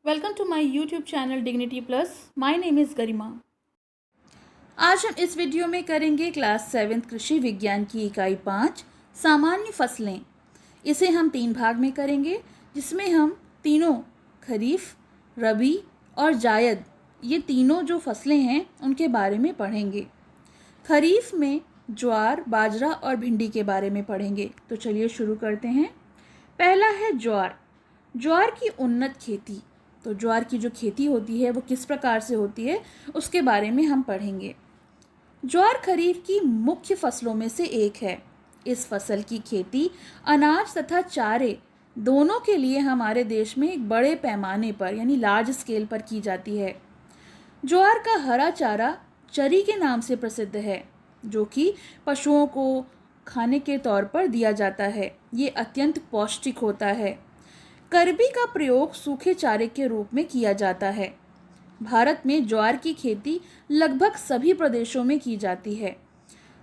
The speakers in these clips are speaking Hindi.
Welcome to my YouTube channel dignity plus. My name is Garima. आज हम इस वीडियो में करेंगे क्लास 7 कृषि विज्ञान की इकाई 5 सामान्य फसलें। इसे हम 3 भाग में करेंगे, जिसमें हम तीनों खरीफ, रबी और जायद, ये तीनों जो फसलें हैं उनके बारे में पढ़ेंगे। खरीफ में ज्वार, बाजरा और भिंडी के बारे में पढ़ेंगे। तो चलिए शुरू करते हैं। पहला है ज्वार। ज्वार की उन्नत खेती। तो ज्वार की जो खेती होती है वो किस प्रकार से होती है उसके बारे में हम पढ़ेंगे। ज्वार खरीफ की मुख्य फसलों में से एक है। इस फसल की खेती अनाज तथा चारे दोनों के लिए हमारे देश में एक बड़े पैमाने पर यानी लार्ज स्केल पर की जाती है। ज्वार का हरा चारा चरी के नाम से प्रसिद्ध है, जो कि पशुओं को खाने के तौर पर दिया जाता है। ये अत्यंत पौष्टिक होता है। करबी का प्रयोग सूखे चारे के रूप में किया जाता है। भारत में ज्वार की खेती लगभग सभी प्रदेशों में की जाती है,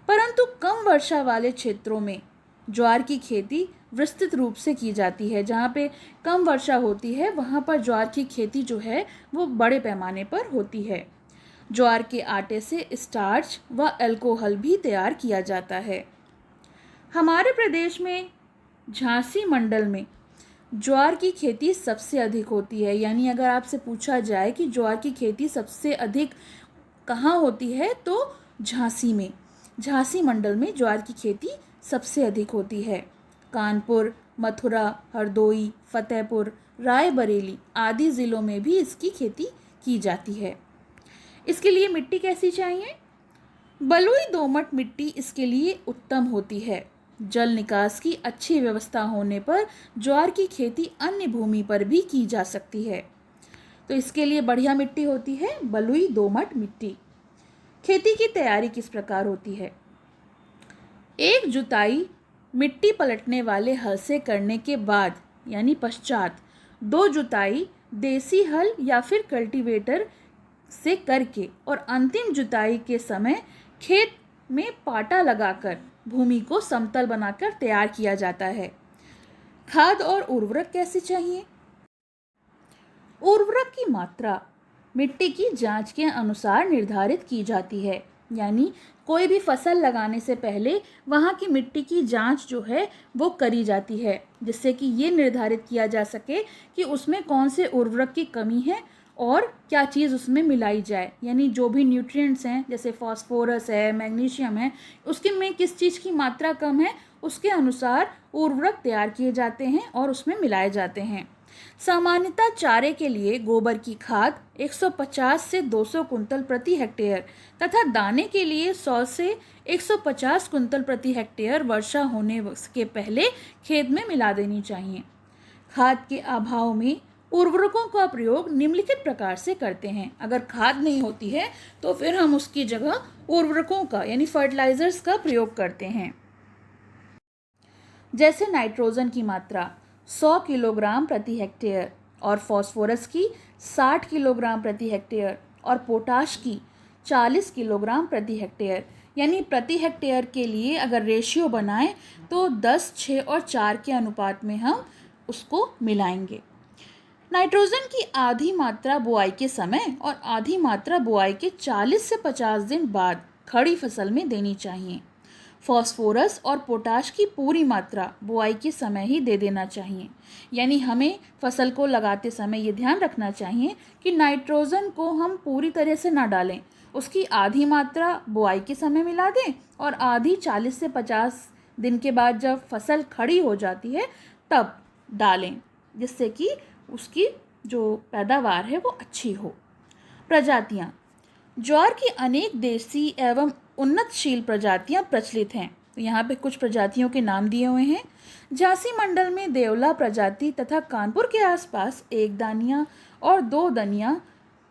परंतु कम वर्षा वाले क्षेत्रों में ज्वार की खेती विस्तृत रूप से की जाती है। जहाँ पे कम वर्षा होती है वहाँ पर ज्वार की खेती जो है वो बड़े पैमाने पर होती है। ज्वार के आटे से स्टार्च व अल्कोहल भी तैयार किया जाता है। हमारे प्रदेश में झांसी मंडल में ज्वार की खेती सबसे अधिक होती है। यानी अगर आपसे पूछा जाए कि ज्वार की खेती सबसे अधिक कहाँ होती है, तो झांसी में, झांसी मंडल में ज्वार की खेती सबसे अधिक होती है। कानपुर, मथुरा, हरदोई, फतेहपुर, रायबरेली आदि ज़िलों में भी इसकी खेती की जाती है। इसके लिए मिट्टी कैसी चाहिए? बलुई दोमट मिट्टी इसके लिए उत्तम होती है। जल निकास की अच्छी व्यवस्था होने पर ज्वार की खेती अन्य भूमि पर भी की जा सकती है। तो इसके लिए बढ़िया मिट्टी होती है बलुई दोमट मिट्टी। खेती की तैयारी किस प्रकार होती है? एक जुताई मिट्टी पलटने वाले हल से करने के बाद यानी पश्चात 2 जुताई देसी हल या फिर कल्टीवेटर से करके और अंतिम जुताई के समय खेत में पाटा लगाकर भूमि को समतल बनाकर तैयार किया जाता है। खाद और उर्वरक कैसे चाहिए? उर्वरक की मात्रा मिट्टी की जांच के अनुसार निर्धारित की जाती है। यानी कोई भी फसल लगाने से पहले वहाँ की मिट्टी की जांच जो है वो करी जाती है, जिससे कि ये निर्धारित किया जा सके कि उसमें कौन से उर्वरक की कमी है और क्या चीज़ उसमें मिलाई जाए। यानी जो भी न्यूट्रिएंट्स हैं, जैसे फास्फोरस है, मैग्नीशियम है, उसके में किस चीज़ की मात्रा कम है, उसके अनुसार उर्वरक तैयार किए जाते हैं और उसमें मिलाए जाते हैं। सामान्यतः चारे के लिए गोबर की खाद 150 से 200 कुंतल प्रति हेक्टेयर तथा दाने के लिए 100 से 150 कुंतल प्रति हेक्टेयर वर्षा होने के पहले खेत में मिला देनी चाहिए। खाद के अभाव में उर्वरकों का प्रयोग निम्नलिखित प्रकार से करते हैं। अगर खाद नहीं होती है तो फिर हम उसकी जगह उर्वरकों का यानी फर्टिलाइजर्स का प्रयोग करते हैं। जैसे नाइट्रोजन की मात्रा 100 किलोग्राम प्रति हेक्टेयर और फास्फोरस की 60 किलोग्राम प्रति हेक्टेयर और पोटाश की 40 किलोग्राम प्रति हेक्टेयर। यानी प्रति हेक्टेयर के लिए अगर रेशियो बनाएं तो 10, 6 और 4 के अनुपात में हम उसको मिलाएंगे। नाइट्रोजन की आधी मात्रा बुआई के समय और आधी मात्रा बुआई के 40 से 50 दिन बाद खड़ी फसल में देनी चाहिए। फास्फोरस और पोटाश की पूरी मात्रा बुआई के समय ही दे देना चाहिए। यानी हमें फसल को लगाते समय ये ध्यान रखना चाहिए कि नाइट्रोजन को हम पूरी तरह से ना डालें, उसकी आधी मात्रा बुआई के समय मिला दें और आधी 40 से 50 दिन के बाद जब फसल खड़ी हो जाती है तब डालें, जिससे कि उसकी जो पैदावार है वो अच्छी हो। प्रजातियाँ। ज्वार की अनेक देसी एवं उन्नतशील प्रजातियां प्रचलित हैं। तो यहाँ पे कुछ प्रजातियों के नाम दिए हुए हैं। झांसी मंडल में देवला प्रजाति तथा कानपुर के आसपास 1 दानिया और 2 दनिया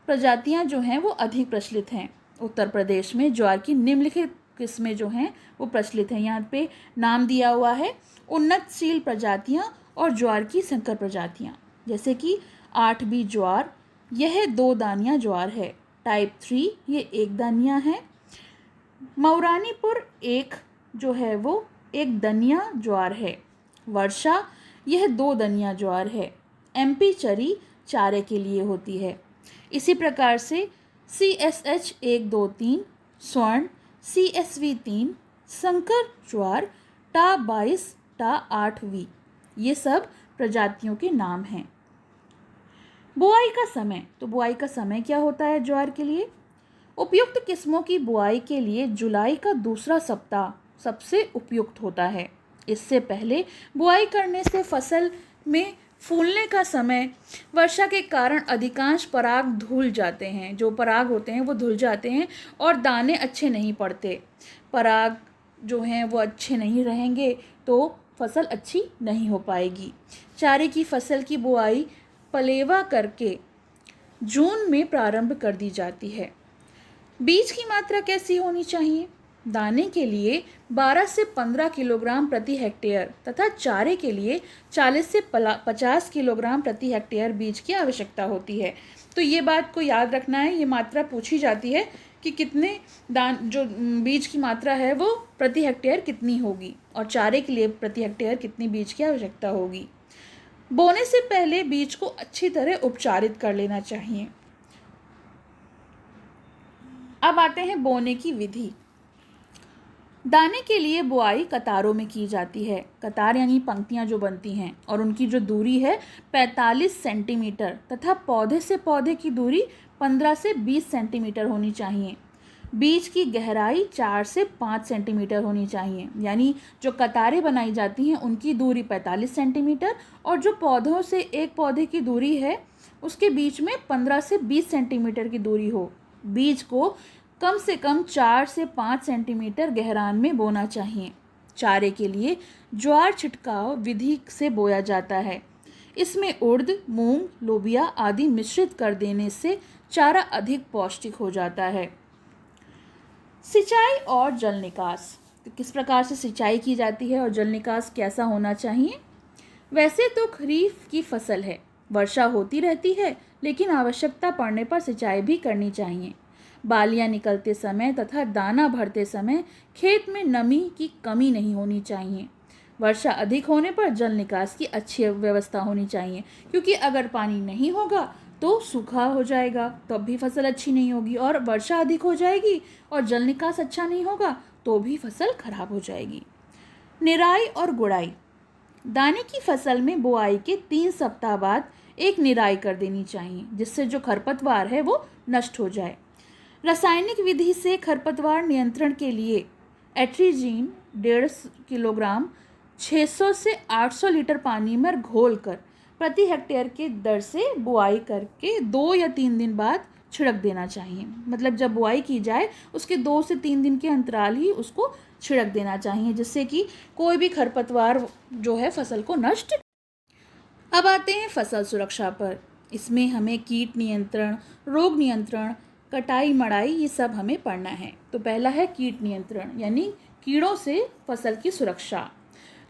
प्रजातियां जो हैं वो अधिक प्रचलित हैं। उत्तर प्रदेश में ज्वार की निम्नलिखित किस्में जो हैं वो प्रचलित हैं। यहाँ पे नाम दिया हुआ है उन्नतशील प्रजातियां और ज्वार की संकर प्रजातियां, जैसे कि 8B ज्वार, यह 2 दानिया ज्वार है। टाइप 3 ये 1 दानिया है। मऊरानीपुर 1 जो है वो 1 दनिया ज्वार है। वर्षा यह 2 दनिया ज्वार है। MP चरी चारे के लिए होती है। इसी प्रकार से CSH 123 स्वर्ण, CSV 3 संकर ज्वार, टा 22, टा 8V, ये सब प्रजातियों के नाम हैं। बुआई का समय, तो बुआई का समय क्या होता है ज्वार के लिए? उपयुक्त किस्मों की बुआई के लिए जुलाई का दूसरा सप्ताह सबसे उपयुक्त होता है। इससे पहले बुआई करने से फसल में फूलने का समय वर्षा के कारण अधिकांश पराग धुल जाते हैं, जो पराग होते हैं वो धुल जाते हैं और दाने अच्छे नहीं पड़ते। पराग जो हैं वो अच्छे नहीं रहेंगे तो फसल अच्छी नहीं हो पाएगी। चारे की फसल की बुआई पलेवा करके जून में प्रारंभ कर दी जाती है। बीज की मात्रा कैसी होनी चाहिए? दाने के लिए 12 से 15 किलोग्राम प्रति हेक्टेयर तथा चारे के लिए 40 से 50 किलोग्राम प्रति हेक्टेयर बीज की आवश्यकता होती है। तो ये बात को याद रखना है, ये मात्रा पूछी जाती है कि कितने जो बीज की मात्रा है वो प्रति हेक्टेयर कितनी होगी और चारे के लिए प्रति हेक्टेयर कितनी बीज की आवश्यकता होगी। बोने से पहले बीज को अच्छी तरह उपचारित कर लेना चाहिए। अब आते हैं बोने की विधि। दाने के लिए बुआई कतारों में की जाती है। कतार यानी पंक्तियां जो बनती हैं और उनकी जो दूरी है 45 सेंटीमीटर तथा पौधे से पौधे की दूरी 15 से 20 सेंटीमीटर होनी चाहिए। बीज की गहराई 4 से 5 सेंटीमीटर होनी चाहिए, यानी जो कतारें बनाई जाती हैं उनकी दूरी 45 सेंटीमीटर और जो पौधों से एक पौधे की दूरी है उसके बीच में 15 से 20 सेंटीमीटर की दूरी हो। बीज को कम से कम 4 से 5 सेंटीमीटर गहराई में बोना चाहिए। चारे के लिए ज्वार छिटकाव विधि से बोया जाता है। इसमें उड़द, मूंग, लोबिया आदि मिश्रित कर देने से चारा अधिक पौष्टिक हो जाता है। सिंचाई और जल निकास, तो किस प्रकार से सिंचाई की जाती है और जल निकास कैसा होना चाहिए? वैसे तो खरीफ की फसल है, वर्षा होती रहती है, लेकिन आवश्यकता पड़ने पर सिंचाई भी करनी चाहिए। बालियां निकलते समय तथा दाना भरते समय खेत में नमी की कमी नहीं होनी चाहिए। वर्षा अधिक होने पर जल निकास की अच्छी व्यवस्था होनी चाहिए, क्योंकि अगर पानी नहीं होगा तो सूखा हो जाएगा, तब भी फसल अच्छी नहीं होगी, और वर्षा अधिक हो जाएगी और जल निकास अच्छा नहीं होगा तो भी फसल खराब हो जाएगी। निराई और गुड़ाई, दाने की फसल में बुआई के 3 सप्ताह बाद एक निराई कर देनी चाहिए, जिससे जो खरपतवार है वो नष्ट हो जाए। रासायनिक विधि से खरपतवार नियंत्रण के लिए एट्रीजीन 1.5 किलोग्राम 600 से 800 लीटर पानी में घोलकर प्रति हेक्टेयर के दर से बुआई करके 2 या 3 दिन बाद छिड़क देना चाहिए। मतलब जब बुआई की जाए उसके 2 से 3 दिन के अंतराल ही उसको छिड़क देना चाहिए, जिससे कि कोई भी खरपतवार जो है फसल को नष्ट। अब आते हैं फसल सुरक्षा पर। इसमें हमें कीट नियंत्रण, रोग नियंत्रण, कटाई मड़ाई ये सब हमें पढ़ना है। तो पहला है कीट नियंत्रण, यानी कीड़ों से फसल की सुरक्षा।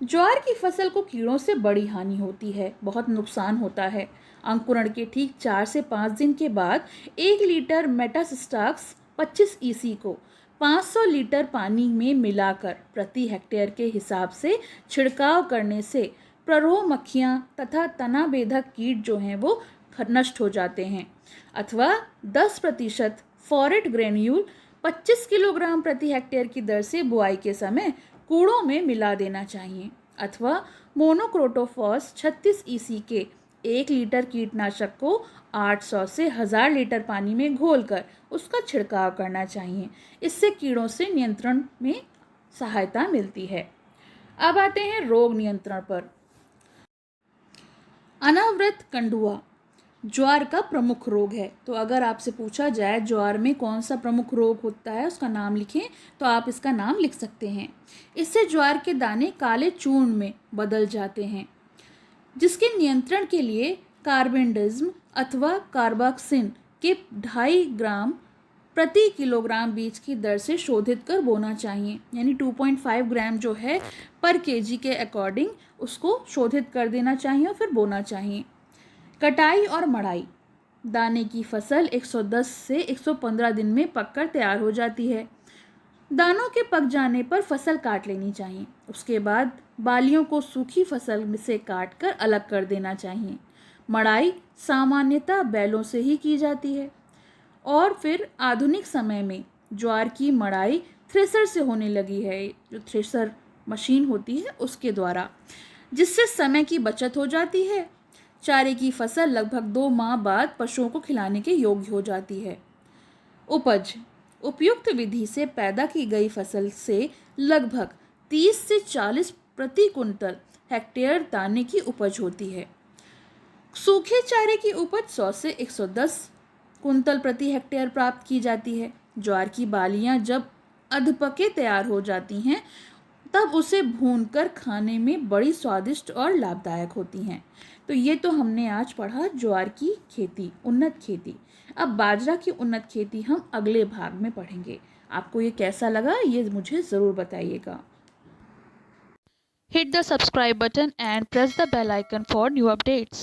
ज्वार की फसल को कीड़ों से बड़ी हानि होती है, बहुत नुकसान होता है। अंकुरण के ठीक 4 से 5 दिन के बाद 1 लीटर मेटासिस्टाक्स 25 EC को 500 लीटर पानी में मिलाकर प्रति हेक्टेयर के हिसाब से छिड़काव करने से प्ररोह मक्खियाँ तथा तना बेधक कीट जो हैं वो नष्ट हो जाते हैं। अथवा 10% फॉरेट ग्रेन्यूल 25 किलोग्राम प्रति हेक्टेयर की दर से बुआई के समय कूड़ों में मिला देना चाहिए। अथवा मोनोक्रोटोफॉस 36 EC के 1 लीटर कीटनाशक को 800 से 1000 लीटर पानी में घोलकर उसका छिड़काव करना चाहिए। इससे कीड़ों से नियंत्रण में सहायता मिलती है। अब आते हैं रोग नियंत्रण पर। अनावृत कंडुआ ज्वार का प्रमुख रोग है। तो अगर आपसे पूछा जाए ज्वार में कौन सा प्रमुख रोग होता है, उसका नाम लिखें, तो आप इसका नाम लिख सकते हैं। इससे ज्वार के दाने काले चूर्ण में बदल जाते हैं, जिसके नियंत्रण के लिए कार्बेंडिज्म अथवा कार्बाक्सिन के 2.5 ग्राम प्रति किलोग्राम बीज की दर से शोधित कर बोना चाहिए। यानी 2.5 ग्राम जो है पर केजी के अकॉर्डिंग उसको शोधित कर देना चाहिए और फिर बोना चाहिए। कटाई और मड़ाई, दाने की फसल 110 से 115 दिन में पककर तैयार हो जाती है। दानों के पक जाने पर फसल काट लेनी चाहिए। उसके बाद बालियों को सूखी फसल से काट कर अलग कर देना चाहिए। मड़ाई सामान्यतः बैलों से ही की जाती है और फिर आधुनिक समय में ज्वार की मड़ाई थ्रेसर से होने लगी है, जो थ्रेसर मशीन होती है उसके द्वारा, जिससे समय की बचत हो जाती है। चारे की फसल लगभग 2 माह बाद पशुओं को खिलाने के योग्य हो जाती है। उपज उपयुक्त विधि से पैदा की गई फसल से लगभग 30 से 40 प्रति कुंतल हेक्टेयर दाने की उपज होती है। सूखे चारे की उपज 100 से 110 कुंतल प्रति हेक्टेयर प्राप्त की जाती है। ज्वार की बालियां जब अधपके तैयार हो जाती हैं तब उसे भूनकर खाने में बड़ी स्वादिष्ट और लाभदायक होती हैं। तो ये तो हमने आज पढ़ा ज्वार की खेती, उन्नत खेती। अब बाजरा की उन्नत खेती हम अगले भाग में पढ़ेंगे। आपको ये कैसा लगा ये मुझे ज़रूर बताइएगा। Hit the subscribe button and press the bell icon for new updates.